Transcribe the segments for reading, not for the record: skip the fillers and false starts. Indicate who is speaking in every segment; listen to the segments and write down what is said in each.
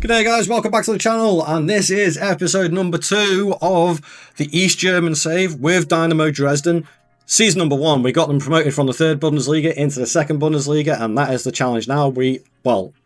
Speaker 1: G'day guys, welcome back to the channel, and this is episode number 2 of the East German save with Dynamo Dresden. Season number 1, we got them promoted from the 3rd Bundesliga into the 2nd Bundesliga, and that is the challenge now.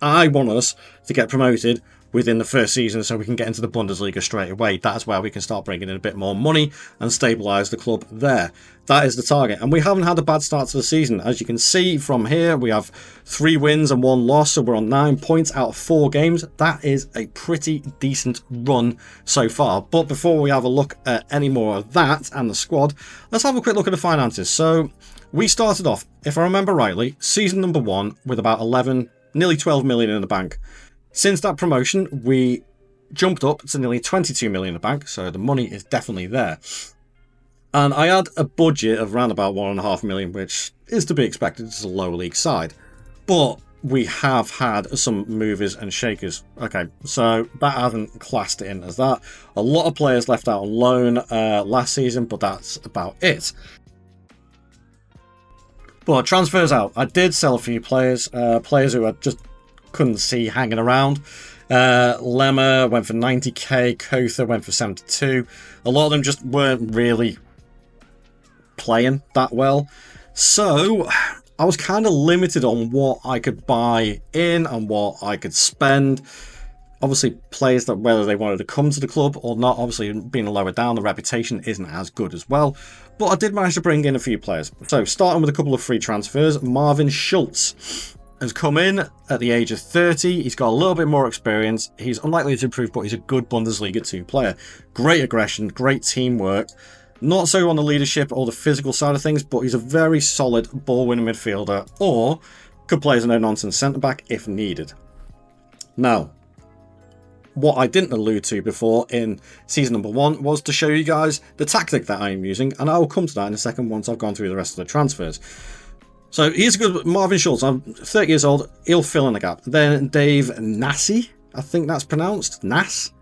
Speaker 1: I want us to get promoted within the first season so we can get into the Bundesliga straight away. That's where we can start bringing in a bit more money and stabilise the club there. That is the target, and we haven't had a bad start to the season. As you can see from here, we have 3 wins and 1 loss, so we're on 9 points out of 4 games. That is a pretty decent run so far. But before we have a look at any more of that and the squad, let's have a quick look at the finances. So we started off, if I remember rightly, season number 1 with about 11, nearly 12 million in the bank. Since that promotion, we jumped up to nearly 22 million in the bank, so the money is definitely there. And I had a budget of around about 1.5 million, which is to be expected. It's a lower league side. But we have had some movers and shakers. Okay, so that hasn't classed it in as that. A lot of players left out on loan last season, but that's about it. But transfers out. I did sell a few players, players who I just couldn't see hanging around. Lemmer went for 90k, Kotha went for 72. A lot of them just weren't really playing that well, so I was kind of limited on what I could buy in and what I could spend. Obviously, players that whether they wanted to come to the club or not, obviously being lower down, the reputation isn't as good as well, but I did manage to bring in a few players. So starting with a couple of free transfers, Marvin Schultz has come in at the age of 30. He's got a little bit more experience. He's unlikely to improve, but he's a good Bundesliga 2 player. Great aggression, great teamwork. Not so on the leadership or the physical side of things, but he's a very solid ball-winning midfielder, or could play as a no-nonsense centre-back if needed. Now, what I didn't allude to before in season number 1 was to show you guys the tactic that I am using, and I will come to that in a second once I've gone through the rest of the transfers. So here's a good Marvin Schultz. I'm 30 years old. He'll fill in the gap. Then Dave Nassi, I think that's pronounced, Nass,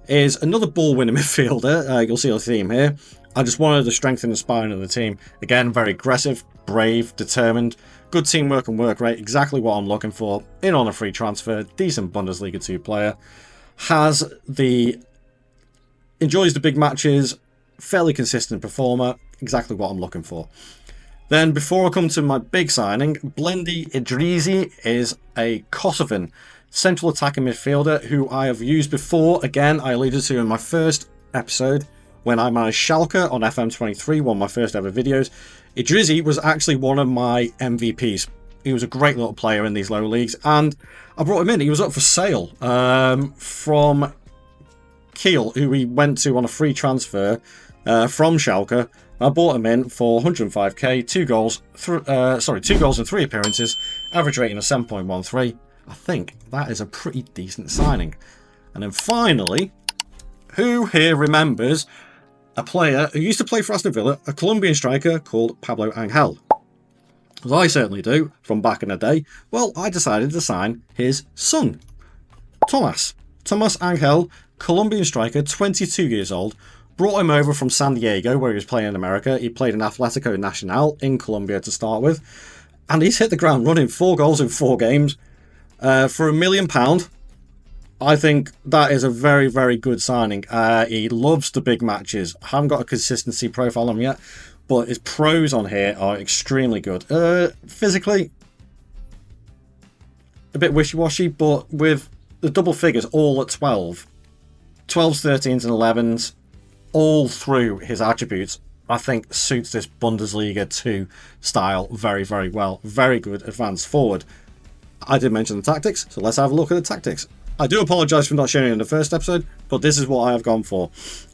Speaker 1: is another ball-winning midfielder. You'll see a theme here. I just wanted to strengthen the spine of the team. Again, very aggressive, brave, determined, good teamwork and work rate. Exactly what I'm looking for. In on a free transfer, decent Bundesliga 2 player. Enjoys the big matches, fairly consistent performer. Exactly what I'm looking for. Then, before I come to my big signing, Blendi Idrisi is a Kosovan central attacking midfielder who I have used before. Again, I alluded to in my first episode when I managed Schalke on FM24, one of my first ever videos. Idrisi was actually one of my MVPs. He was a great little player in these lower leagues, and I brought him in. He was up for sale from Kiel, who we went to on a free transfer from Schalke. I bought him in for 105k, 2 goals and 3 appearances, average rating of 7.13. I think that is a pretty decent signing. And then finally, who here remembers a player who used to play for Aston Villa, a Colombian striker called Pablo Angel? As I certainly do, from back in the day. Well, I decided to sign his son, Tomas Angel, Colombian striker, 22 years old. Brought him over from San Diego, where he was playing in America. He played in Atletico Nacional in Colombia to start with. And he's hit the ground running, 4 goals in 4 games. For £1 million, I think that is a very, very good signing. He loves the big matches. I haven't got a consistency profile on him yet, but his pros on here are extremely good. Physically, a bit wishy-washy, but with the double figures all at 12, 12s, 13s and 11s, all through his attributes, I think suits this Bundesliga 2 style very, very well. Very good advanced forward. I did mention the tactics, so let's have a look at the tactics. I do apologise for not showing it in the first episode, but this is what I have gone for.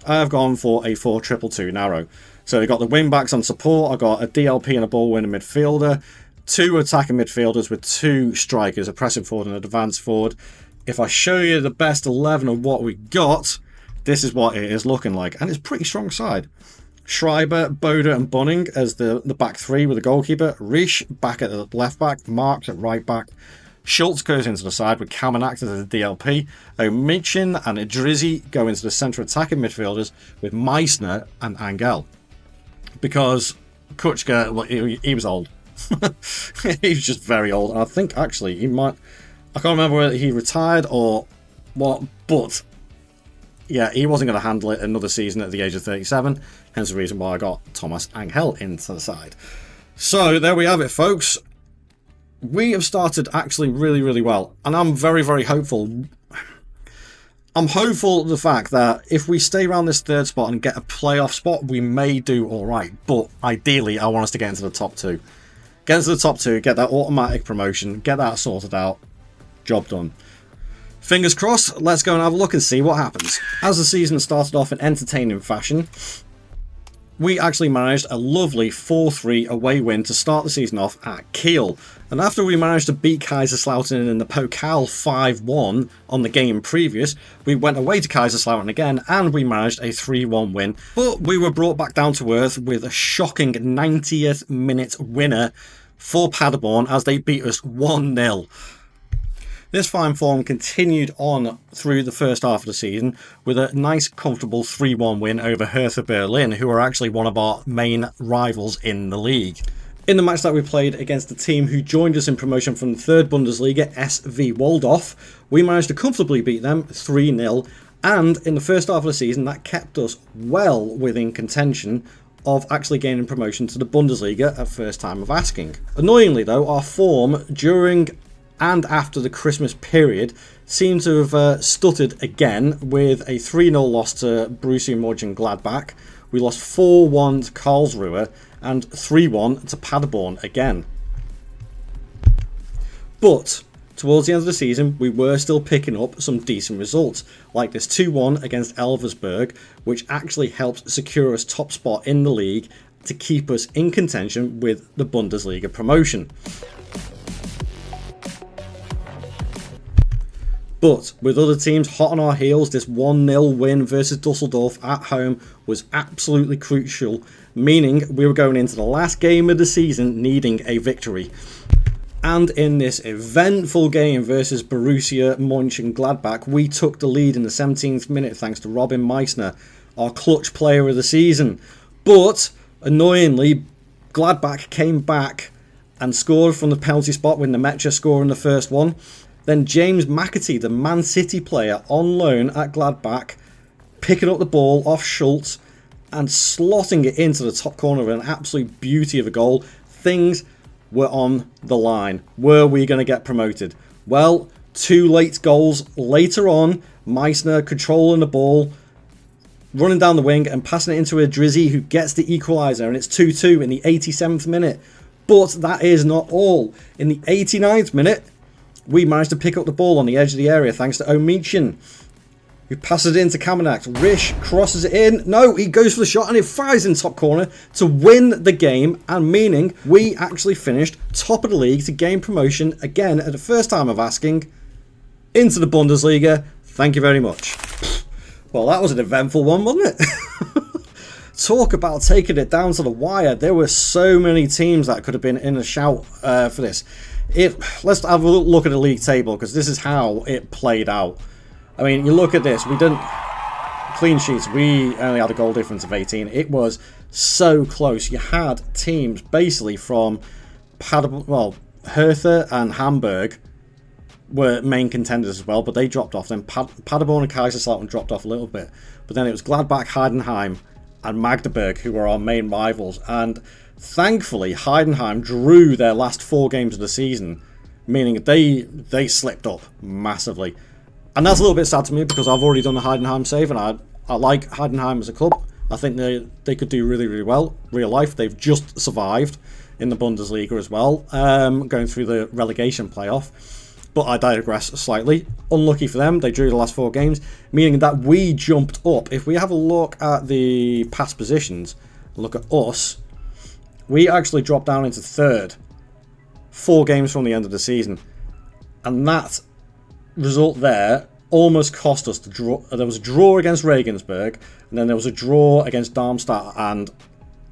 Speaker 1: I have gone for a 4-2-2 narrow. So I've got the wing backs on support, I've got a DLP and a ball winning midfielder, 2 attacking midfielders with 2 strikers, a pressing forward and an advanced forward. If I show you the best 11 of what we got, this is what it is looking like, and it's a pretty strong side. Schreiber, Boda and Bunning as the back 3 with the goalkeeper. Risch back at the left back, Marks at right back. Schultz goes into the side with Kamenak as the DLP. Omichin and Idrisi go into the central attacking midfielders with Meissner and Angel. Because Kuchka, well, he was old. He was just very old. And I think actually he might, I can't remember whether he retired or What? But yeah, he wasn't going to handle it another season at the age of 37. Hence the reason why I got Thomas Angel into the side. So there we have it, folks. We have started actually really, really well. And I'm very, very hopeful. I'm hopeful of the fact that if we stay around this third spot and get a playoff spot, we may do all right. But ideally, I want us to get into the top two. Get into the top two, get that automatic promotion, get that sorted out. Job done. Fingers crossed, let's go and have a look and see what happens. As the season started off in entertaining fashion, we actually managed a lovely 4-3 away win to start the season off at Kiel. And after we managed to beat Kaiserslautern in the Pokal 5-1 on the game previous, we went away to Kaiserslautern again and we managed a 3-1 win. But we were brought back down to earth with a shocking 90th minute winner for Paderborn as they beat us 1-0. This fine form continued on through the first half of the season with a nice comfortable 3-1 win over Hertha Berlin, who are actually one of our main rivals in the league. In the match that we played against the team who joined us in promotion from the 3rd Bundesliga, SV Waldorf, we managed to comfortably beat them 3-0, and in the first half of the season that kept us well within contention of actually gaining promotion to the Bundesliga at first time of asking. Annoyingly though, our form during and after the Christmas period seemed to have stuttered again with a 3-0 loss to Borussia Mönchengladbach. We lost 4-1 to Karlsruhe and 3-1 to Paderborn again. But towards the end of the season, we were still picking up some decent results, like this 2-1 against Elversberg, which actually helped secure us top spot in the league to keep us in contention with the Bundesliga promotion. But with other teams hot on our heels, this 1-0 win versus Dusseldorf at home was absolutely crucial, meaning we were going into the last game of the season needing a victory. And in this eventful game versus Borussia Mönchengladbach, we took the lead in the 17th minute thanks to Robin Meissner, our clutch player of the season. But annoyingly, Gladbach came back and scored from the penalty spot with Nemecha scoring the first one. Then James McAtee, the Man City player on loan at Gladbach, picking up the ball off Schultz and slotting it into the top corner of an absolute beauty of a goal. Things were on the line. Were we going to get promoted? Well, 2 late goals later on, Meissner controlling the ball, running down the wing and passing it into Idrissi, who gets the equaliser, and it's 2-2 in the 87th minute. But that is not all. In the 89th minute, we managed to pick up the ball on the edge of the area thanks to Omichin, who passes it into Kamenak. Rish crosses it in. No, he goes for the shot and it fires in top corner to win the game, and meaning we actually finished top of the league to gain promotion again at the first time of asking into the Bundesliga. Thank you very much. Well, that was an eventful one, wasn't it? Talk about taking it down to the wire. There were so many teams that could have been in a shout for this. Let's have a look at the league table, because this is how it played out. I mean, you look at this. We didn't clean sheets. We only had a goal difference of 18. It was so close. You had teams basically from Hertha and Hamburg were main contenders as well, but they dropped off. Then Paderborn and Kaiserslautern dropped off a little bit, but then it was Gladbach, Heidenheim, and Magdeburg who were our main rivals. And thankfully, Heidenheim drew their last 4 games of the season, meaning they slipped up massively. And that's a little bit sad to me, because I've already done the Heidenheim save, and I like Heidenheim as a club. I think they could do really, really well. Real life, they've just survived in the Bundesliga as well, going through the relegation playoff. But I digress slightly. Unlucky for them, they drew the last 4 games, meaning that we jumped up. If we have a look at the past positions, look at us, we actually dropped down into 3rd, 4 games from the end of the season. And that result there almost cost us the draw. There was a draw against Regensburg, and then there was a draw against Darmstadt, and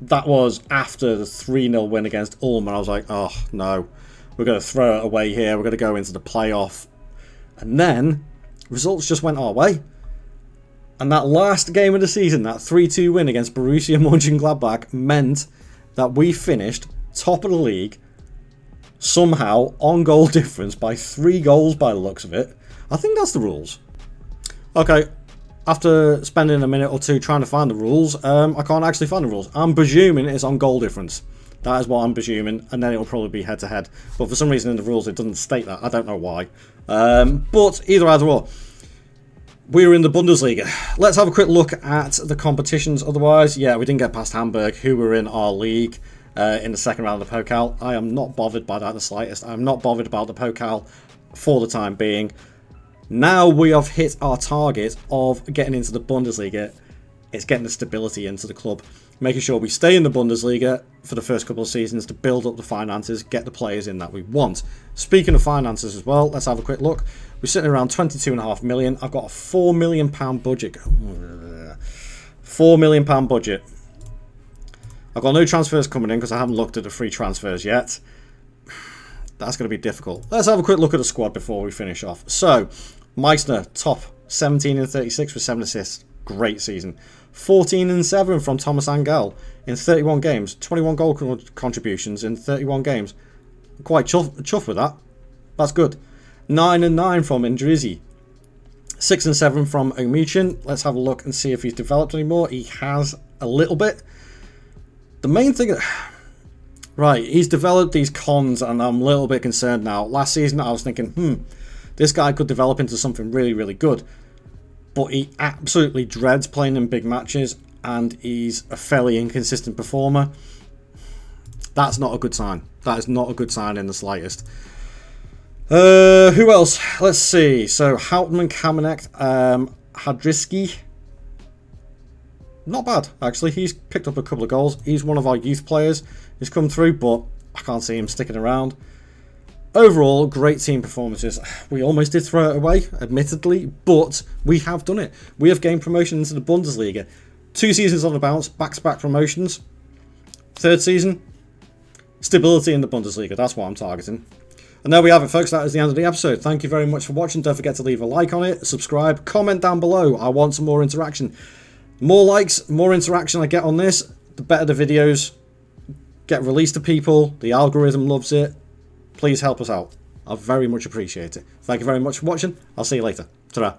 Speaker 1: that was after the 3-0 win against Ulm. And I was like, oh no, we're going to throw it away here. We're going to go into the playoff. And then results just went our way. And that last game of the season, that 3-2 win against Borussia Mönchengladbach, meant that we finished top of the league somehow on goal difference by 3 goals by the looks of it. I think that's the rules. Okay, after spending a minute or two trying to find the rules, I can't actually find the rules. I'm presuming it's on goal difference. That is what I'm presuming, and then it'll probably be head-to-head. But for some reason in the rules it doesn't state that. I don't know why. But either or. We're in the Bundesliga. Let's have a quick look at the competitions. Otherwise, yeah, we didn't get past Hamburg, who were in our league in the second round of the Pokal. I am not bothered by that in the slightest. I'm not bothered about the Pokal for the time being. Now we have hit our target of getting into the Bundesliga. It's getting the stability into the club, making sure we stay in the Bundesliga for the first couple of seasons to build up the finances, get the players in that we want. Speaking of finances as well, let's have a quick look. We're sitting around 22.5 million. I've got a £4 million budget. £4 million budget. I've got no transfers coming in because I haven't looked at the free transfers yet. That's going to be difficult. Let's have a quick look at the squad before we finish off. So, Meissner, top 17 and 36 with 7 assists. Great season. 14 and 7 from Thomas Angel in 31 games. 21 goal contributions in 31 games. Quite chuffed with that. That's good. 9 and 9 from Idrizi. 6 and 7 from Omichin. Let's have a look and see if he's developed anymore. He has a little bit. The main thing... Right, he's developed these cons and I'm a little bit concerned now. Last season I was thinking, this guy could develop into something really, really good. But he absolutely dreads playing in big matches and he's a fairly inconsistent performer. That's not a good sign. That is not a good sign in the slightest. Who else? Let's see. So, Houtman, Kamenek, Hadriski. Not bad, actually. He's picked up a couple of goals. He's one of our youth players. He's come through, but I can't see him sticking around. Overall, great team performances. We almost did throw it away, admittedly, but we have done it. We have gained promotion into the Bundesliga. 2 seasons on the bounce, back-to-back promotions. 3rd season, stability in the Bundesliga. That's what I'm targeting. And there we have it, folks. That is the end of the episode. Thank you very much for watching. Don't forget to leave a like on it, subscribe, comment down below. I want some more interaction. The more likes, more interaction I get on this, the better the videos get released to people. The algorithm loves it. Please help us out. I very much appreciate it. Thank you very much for watching. I'll see you later. Ta-ra.